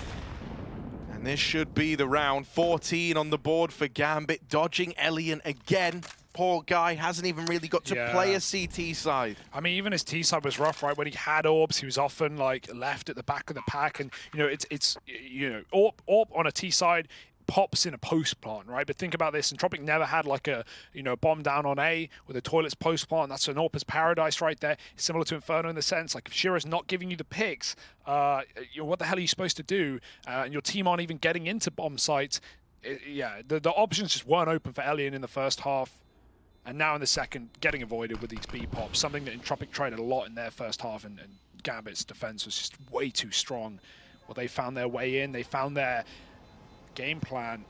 Speaker 3: And this should be the round. 14 on the board for Gambit. Dodging Elian again. Poor guy hasn't even really got to play a CT side.
Speaker 1: I mean, even his T side was rough, right? When he had orbs, he was often like left at the back of the pack, and you know, it's you know, orb on a T side pops in a post plant, right? But think about this: Entropiq never had like a bomb down on A with a toilets post plant. That's an Orpa's paradise right there. It's similar to Inferno in the sense, like if Shira's not giving you the picks, what the hell are you supposed to do? And your team aren't even getting into bomb sites. The options just weren't open for Elian in the first half. And now in the second, getting avoided with these B pops, something that Entropiq tried a lot in their first half, and Gambit's defense was just way too strong. Well, they found their way in, they found their game plan,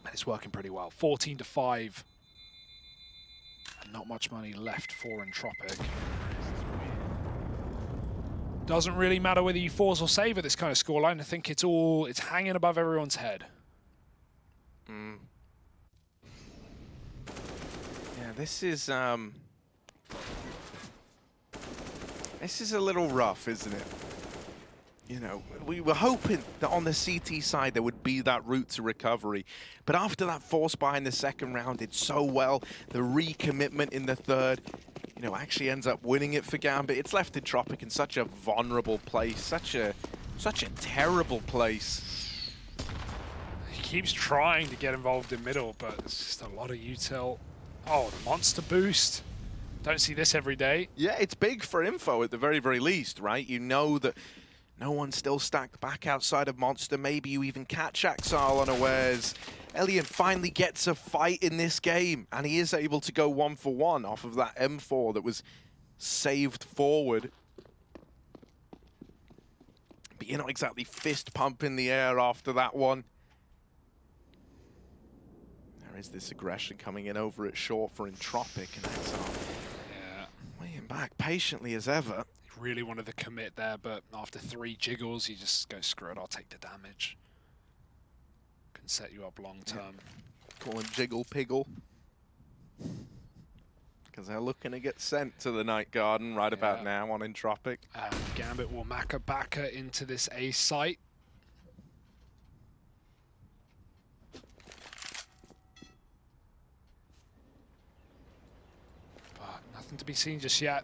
Speaker 1: and it's working pretty well. 14-5, and not much money left for Entropiq. Doesn't really matter whether you force or save at this kind of scoreline. I think it's hanging above everyone's head.
Speaker 3: This is a little rough, isn't it? You know, we were hoping that on the CT side there would be that route to recovery, but after that force buy in the second round did so well, the recommitment in the third, you know, actually ends up winning it for Gambit. It's left Entropiq in such a vulnerable place, such a terrible place.
Speaker 1: He keeps trying to get involved in middle, but it's just a lot of util. Oh, the monster boost. Don't see this every day.
Speaker 3: Yeah, it's big for info at the very, very least, right? You know that no one's still stacked back outside of Monster. Maybe you even catch Axel unawares. Elian finally gets a fight in this game, and he is able to go 1-for-1 off of that M4 that was saved forward. But you're not exactly fist pumping the air after that one. Is this aggression coming in over at short for Entropiq, and Axel waiting back patiently as ever.
Speaker 1: He really wanted to commit there, but after 3 jiggles, he just goes, screw it, I'll take the damage. Can set you up long term.
Speaker 3: Call him Jiggle Piggle. Because they're looking to get sent to the Night Garden right about now on Entropiq.
Speaker 1: And Gambit will Maka Baka into this A site. Nothing to be seen just yet.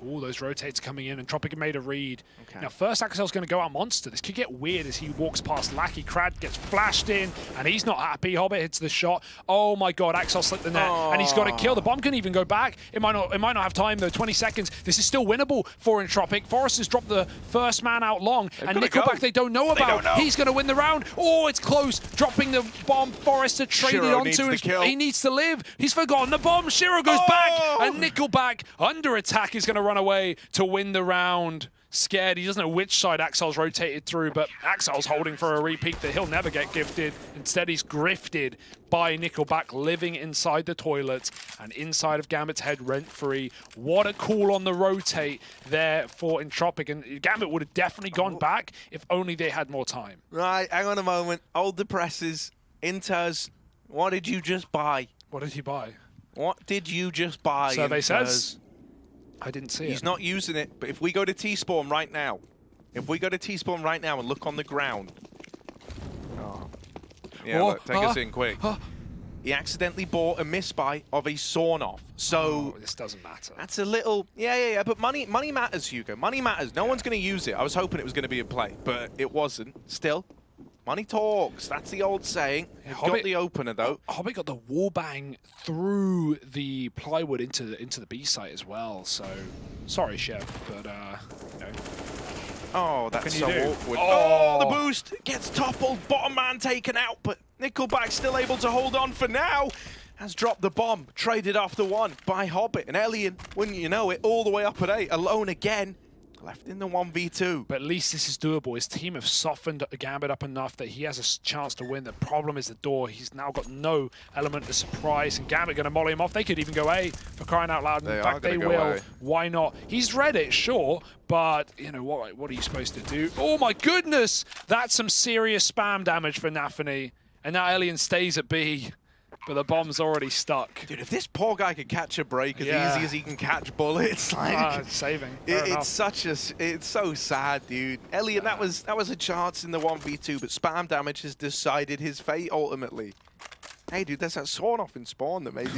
Speaker 1: All those rotates coming in, and Entropiq made a read.
Speaker 3: Okay.
Speaker 1: Now, first Axel's going to go out Monster. This could get weird as he walks past Lackey. Krad gets flashed in, and he's not happy. Hobbit hits the shot. Oh my god, Axel slipped the net, and he's got to kill. The bomb can even go back. It might not have time though. 20 seconds. This is still winnable for Entropiq. Forrest has dropped the first man out long, and Nickelback they don't know about. He's going to win the round. Oh, it's close. Dropping the bomb. Forrest to trade it onto him. He needs to live. He's forgotten the bomb. Shiro goes back, and Nickelback under attack is going to run away to win the round. Scared, he doesn't know which side Axel's rotated through, but Axel's holding for a repeat that he'll never get gifted. Instead, he's grifted by Nickelback, living inside the toilet and inside of Gambit's head rent-free. What a call on the rotate there for Entropiq, and Gambit would have definitely gone back if only they had more time.
Speaker 3: Right, hang on a moment. Hold the presses. Inters, what did you just buy?
Speaker 1: What did he buy?
Speaker 3: What did you just buy?
Speaker 1: Survey
Speaker 3: Inters?
Speaker 1: says. I didn't see it.
Speaker 3: He's not using it, but if we go to T-Spawn right now, and look on the ground. Oh. Yeah, look, take us in quick. He accidentally bought a misbuy of a sawn-off. So
Speaker 1: this doesn't matter.
Speaker 3: That's a little, yeah. But money matters, Hugo. Money matters. No one's going to use it. I was hoping it was going to be in play, but it wasn't. Still, money talks. That's the old saying. Got the opener though.
Speaker 1: Hobbit got the wall bang through the plywood into the B site as well. So sorry, Chef, but you know.
Speaker 3: Oh, that's so awkward.
Speaker 1: Oh,
Speaker 3: the boost gets toppled. Bottom man taken out, but Nickelback still able to hold on for now. Has dropped the bomb, traded after one by Hobbit. And Elian, wouldn't you know it, all the way up at 8, alone again. Left in the 1v2.
Speaker 1: But at least this is doable. His team have softened Gambit up enough that he has a chance to win. The problem is the door. He's now got no element of surprise, and Gambit going to molly him off. They could even go A for crying out loud. In fact, they will. Why not? He's read it, sure, but you know what are you supposed to do? Oh my goodness! That's some serious spam damage for Nafany. And now Elian stays at B. But the bomb's already stuck.
Speaker 3: Dude, if this poor guy could catch a break as easy as he can catch bullets, like
Speaker 1: saving.
Speaker 3: It's so sad, dude. Elian, that was a chance in the 1v2, but spam damage has decided his fate ultimately. Hey, dude, there's that sawn off in spawn that maybe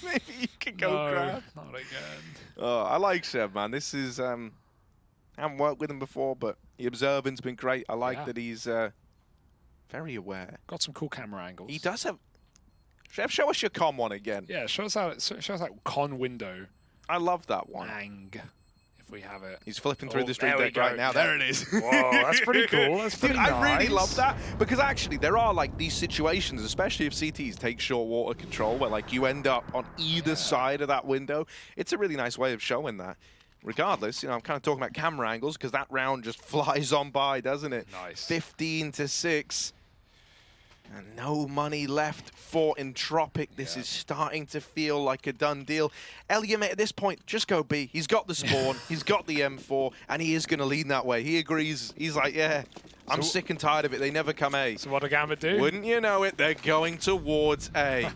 Speaker 3: maybe you can go grab.
Speaker 1: Not again.
Speaker 3: Oh, I like Seb, man. This is I haven't worked with him before, but the observing's been great. I like that he's very aware.
Speaker 1: Got some cool camera angles.
Speaker 3: He does have. Show us your con one again.
Speaker 1: Yeah, show us that con window.
Speaker 3: I love that one.
Speaker 1: If we have it.
Speaker 3: He's flipping through the stream deck right now. There it is.
Speaker 1: Whoa, that's pretty cool. That's pretty nice.
Speaker 3: I really love that because actually there are like these situations, especially if CTs take short water control, where like you end up on either side of that window. It's a really nice way of showing that. Regardless, you know, I'm kind of talking about camera angles because that round just flies on by, doesn't it?
Speaker 1: Nice.
Speaker 3: 15-6. And no money left for Entropiq. This is starting to feel like a done deal. Elian, at this point, just go B. He's got the spawn, he's got the M4, and he is going to lead that way. He agrees. He's like, yeah, I'm sick and tired of it. They never come A.
Speaker 1: So what do Gambit do?
Speaker 3: Wouldn't you know it, they're going towards A.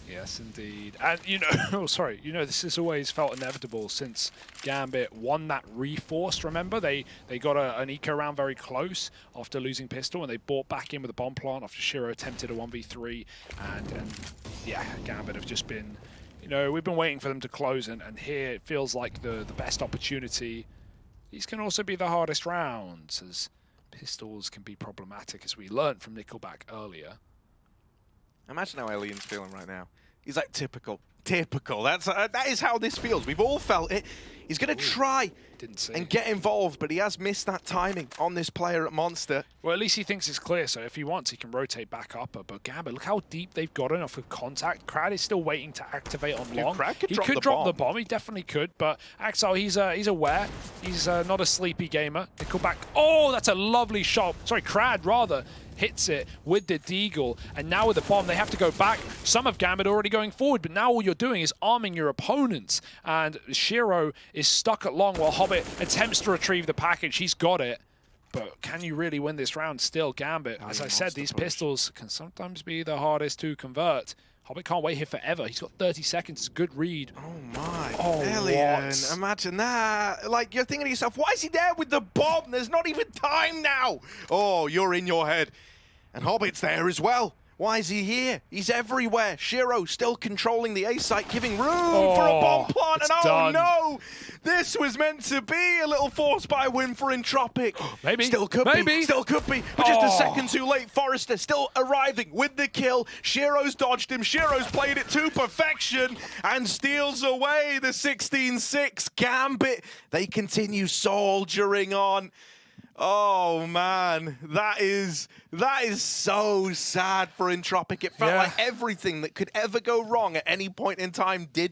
Speaker 1: Yes, indeed. And, you know, this has always felt inevitable since Gambit won that reforced, remember? They got an eco round very close after losing pistol, and they bought back in with a bomb plant after Shiro attempted a 1v3. And yeah, Gambit have just been, you know, we've been waiting for them to close, and here it feels like the best opportunity. These can also be the hardest rounds, as pistols can be problematic, as we learned from Nickelback earlier.
Speaker 3: Imagine how Elian's feeling right now. He's like, typical. That is how this feels. We've all felt it. He's going to try and get involved, but he has missed that timing on this player at Monster.
Speaker 1: Well, at least he thinks it's clear, so if he wants, he can rotate back up. But Gambit, look how deep they've gotten off of contact. Krad is still waiting to activate on long.
Speaker 3: He could drop
Speaker 1: the bomb. He definitely could, but Axel, he's aware. He's not a sleepy gamer. Nickelback. Oh, that's a lovely shot. Sorry, Krad, rather. Hits it with the deagle, and now with the bomb, they have to go back. Some of Gambit already going forward, but now all you're doing is arming your opponents, and Shiro is stuck at long while Hobbit attempts to retrieve the package. He's got it, but can you really win this round still, Gambit? As I said, these pistols can sometimes be the hardest to convert. Hobbit can't wait here forever. He's got 30 seconds. It's a good read.
Speaker 3: Oh, my. Oh, Elian, imagine that. Like, you're thinking to yourself, why is he there with the bomb? There's not even time now. Oh, you're in your head. And Hobbit's there as well. Why is he here? He's everywhere. Shiro still controlling the A site, giving room for a bomb plant. And
Speaker 1: done.
Speaker 3: no! This was meant to be a little force by win for Entropiq.
Speaker 1: Maybe.
Speaker 3: Still could be. Still could be. But just a second too late. Forrester still arriving with the kill. Shiro's dodged him. Shiro's played it to perfection and steals away the 16-6. Gambit, they continue soldiering on. Oh man, that is so sad for Entropiq. It felt like everything that could ever go wrong at any point in time did